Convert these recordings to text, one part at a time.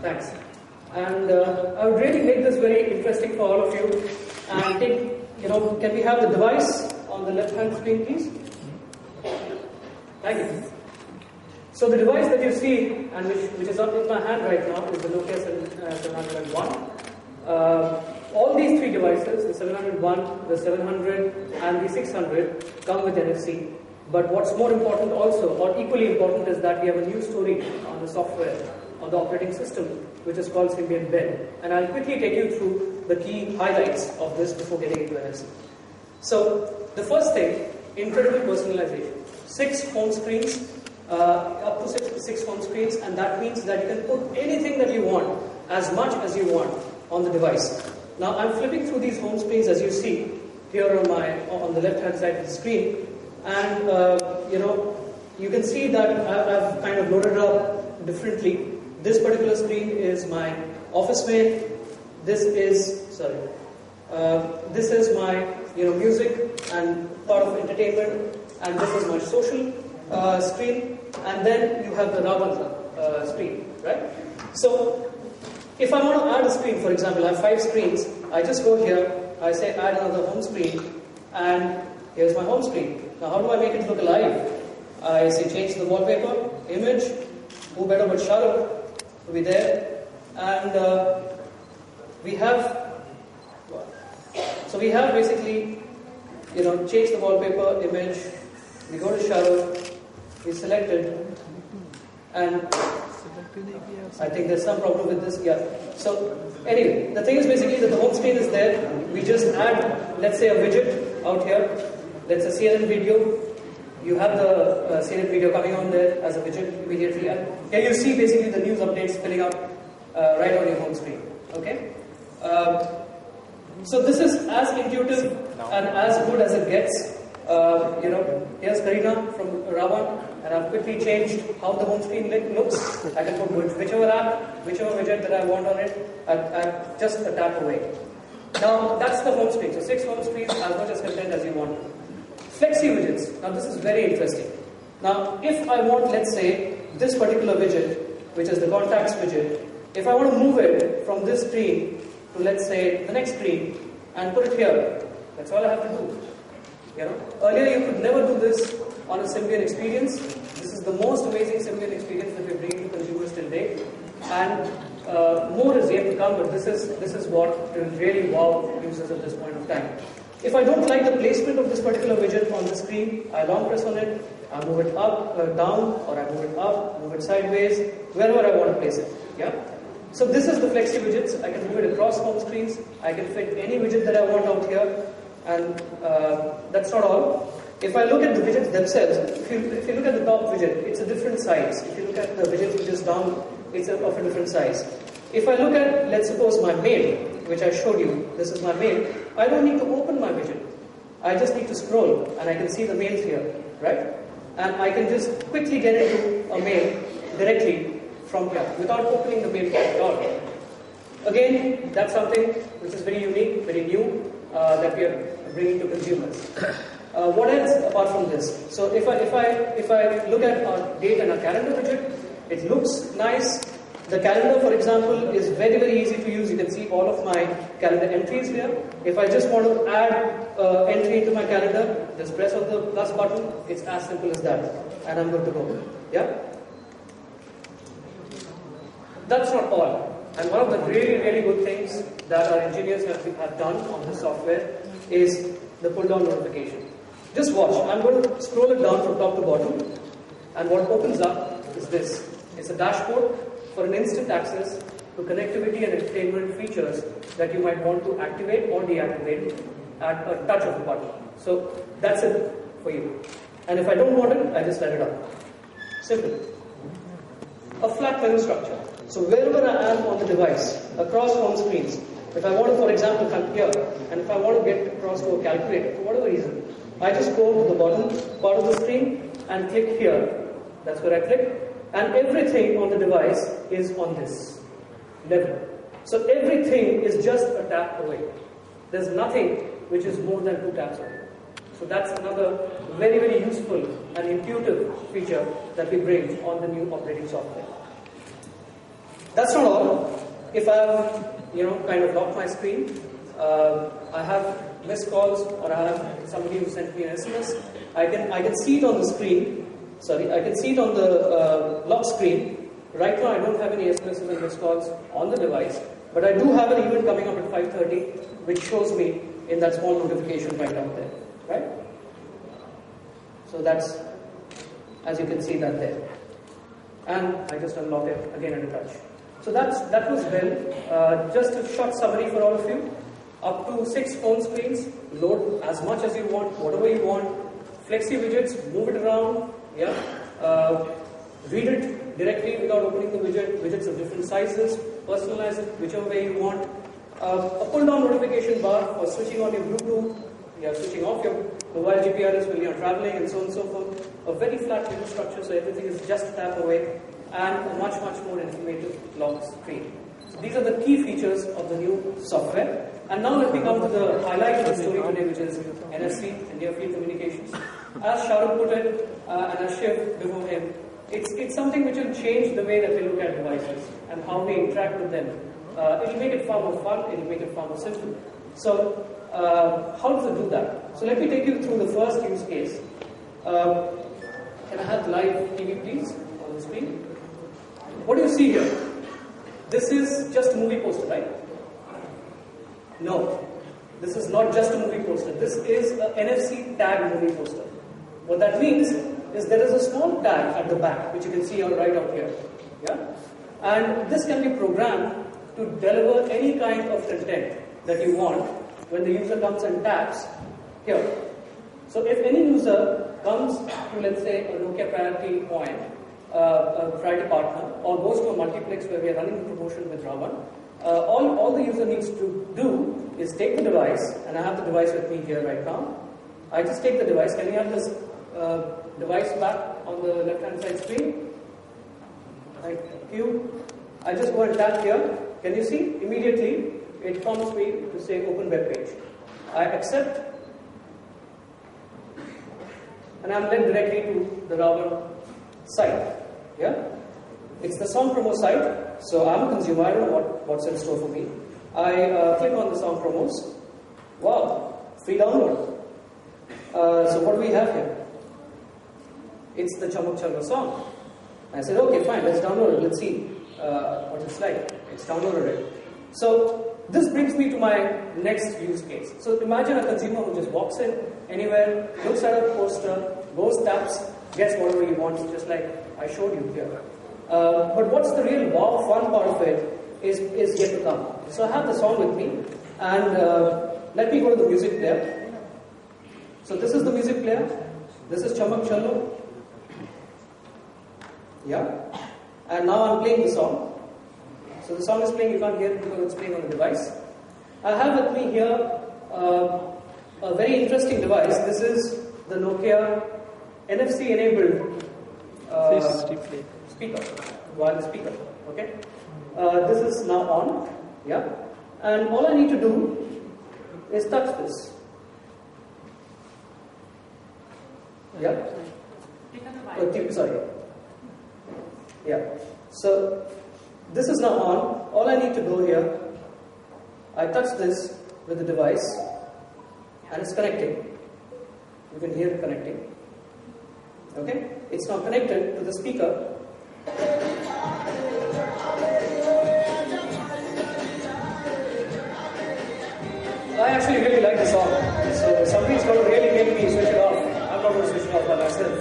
Thanks. And I would really make this very interesting for all of you. And can we have the device on the left-hand screen, please? Thank you. So the device that you see, and which is up in my hand right now, is the Nokia 701. All these three devices, the 701, the 700, and the 600, come with NFC. But what's more important also, or equally important, is that we have a new story on the software, on the operating system, which is called Symbian Ben. And I'll quickly take you through the key highlights of this before getting into NFC. So, the first thing, incredible personalization. 6 home screens, up to six home screens, and that means that you can put anything that you want, as much as you want, on the device. Now, I'm flipping through these home screens, as you see, here on the left-hand side of the screen, and, you can see that I've kind of loaded it up differently. This particular screen is my office mail. This is my music and part of entertainment, and this is my social screen, and then you have the Ravan screen, right? So if I want to add a screen, for example, I have 5 screens. I just go here, I say add another home screen, and here's my home screen. Now how do I make it look alive? I say change the wallpaper, image, who better but Shahrukh to be there, and we have basically, change the wallpaper, image, we go to Shahrukh, we select it, and I think there's some problem with this, yeah. So anyway, the thing is basically that the home screen is there. We just add, let's say, a widget out here. Let's say CNN video. You have the CNN video coming on there as a widget immediately. And here you see basically the news updates filling up right on your home screen. Okay? So this is as intuitive and as good as it gets. Here's Karina from Ravan, and I've quickly changed how the home screen looks. I can put whichever app, whichever widget that I want on it, at just a tap away. Now, that's the home screen. So 6 home screens, as much as content as you want. Flexi widgets. Now, this is very interesting. Now, if I want, let's say, this particular widget, which is the contacts widget, if I want to move it from this screen to, let's say, the next screen, and put it here, that's all I have to do. Earlier you could never do this on a Symbian experience. This is the most amazing Symbian experience that we're bringing to consumers till date, and more is yet to come. But this is what will really wow users at this point of time. If I don't like the placement of this particular widget on the screen, I long press on it, I move it up, down, or I move it up, move it sideways, wherever I want to place it. Yeah. So this is the Flexi widgets. I can move it across home screens. I can fit any widget that I want out here. And that's not all. If I look at the widgets themselves, if you look at the top widget, it's a different size. If you look at the widget which is down, it's of a different size. If I look at, let's suppose, my mail, which I showed you, this is my mail, I don't need to open my widget. I just need to scroll, and I can see the mails here, right? And I can just quickly get into a mail directly from here, without opening the mail at all. Again, that's something which is very unique, very new, that we are bringing to consumers. What else apart from this? So if I look at our date and our calendar widget, it looks nice. The calendar, for example, is very, very easy to use. You can see all of my calendar entries here. If I just want to add entry into my calendar, just press on the plus button. It's as simple as that, and I'm good to go. Yeah. That's not all. And one of the really, really good things that our engineers have done on the software is the pull-down notification. Just watch. I'm going to scroll it down from top to bottom. And what opens up is this. It's a dashboard for an instant access to connectivity and entertainment features that you might want to activate or deactivate at a touch of the button. So that's it for you. And if I don't want it, I just let it up. Simple. A flat menu structure. So wherever I am on the device, across home screens, if I want to, for example, come here, and if I want to get across to a calculator, for whatever reason, I just go to the bottom part of the screen and click here. That's where I click. And everything on the device is on this level. So everything is just a tap away. There's nothing which is more than 2 taps away. So that's another very, very useful and intuitive feature that we bring on the new operating software. That's not all. If I have, kind of locked my screen, I have missed calls, or I have somebody who sent me an SMS, I can see it on the screen. Sorry, I can see it on the lock screen. Right now, I don't have any SMSs and missed calls on the device, but I do have an event coming up at 5:30, which shows me in that small notification right out there, right? So that's, as you can see that there. And I just unlock it again at a touch. So that was well. Just a short summary for all of you. Up to 6 phone screens, load as much as you want, whatever you want. Flexi widgets, move it around, read it directly without opening the widget, widgets of different sizes, personalize it whichever way you want. A pull-down notification bar for switching on your Bluetooth, switching off your mobile GPRS when you're traveling, and so on and so forth. A very flat menu structure, so everything is just a tap away, and a much, much more informative lock screen. So these are the key features of the new software. And now let me come to the highlight of the story today, which is NFC, Near Field Communications. As Shahrukh put it, and as Shiv before him, it's something which will change the way that we look at devices and how we interact with them. It'll make it far more fun, it'll make it far more simple. So, how does it do that? So let me take you through the first use case. Can I have live TV please on the screen? What do you see here? This is just a movie poster, right? No, this is not just a movie poster. This is an NFC tag movie poster. What that means is there is a small tag at the back, which you can see right out here. Yeah? And this can be programmed to deliver any kind of content that you want when the user comes and taps here. So if any user comes to, let's say, a Nokia Priority Point, a Priority Partner, or goes to a multiplex where we are running the promotion with Ravan, all the user needs to do is take the device, and I have the device with me here right now. I just take the device. Can you have this device back on the left-hand side screen? Thank you. I just go and tap here. Can you see? Immediately, it prompts me to say open web page. I accept, and I'm led directly to the Ravan site. Yeah? It's the song promo site, so I'm a consumer, I don't know what's in store for me. I click on the song promos. Wow, free download. So what do we have here? It's the Chamak Challo song. I said, okay, fine, let's download it, let's see what it's like. It's downloaded it. So this brings me to my next use case. So imagine a consumer who just walks in anywhere, looks at a poster, goes, taps, gets whatever he wants, just like I showed you here. But what's the real wow, fun part of it is yet to come. So I have the song with me, and let me go to the music player. So this is the music player. This is Chamak Challo. Yeah. And now I'm playing the song. So the song is playing, you can't hear it because it's playing on the device. I have with me here a very interesting device. This is the Nokia NFC enabled speaker, wireless speaker. Okay. This is now on. Yeah. And all I need to do is touch this. Yeah. Oh, sorry. Yeah. So this is now on. All I need to do here, I touch this with the device, and it's connecting. You can hear it connecting. Okay? It's now connected to the speaker. I actually really like the song. So somebody's going to really make me switch it off. I'm not going to switch it off by myself.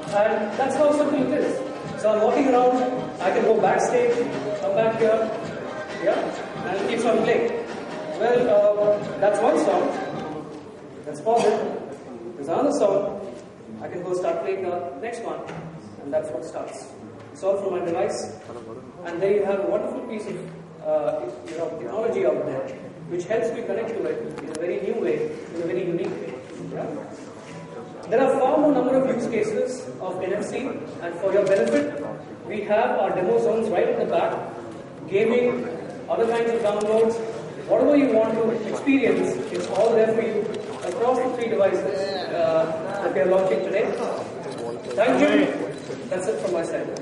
And that's how simple it is. So I'm walking around, I can go backstage, come back here, yeah, and it keeps on playing. Well, that's one song. Let's pause it. There's another song. I can go start playing the next one, and that's what starts. It's all from my device, and there you have a wonderful piece of technology out there, which helps me connect to it in a very new way, in a very unique way. Yeah? There are far more number of use cases of NFC, and for your benefit, we have our demo zones right at the back. Gaming, other kinds of downloads, whatever you want to experience, it's all there for you. across the 3 devices that we are launching today. Thank you. That's it from my side.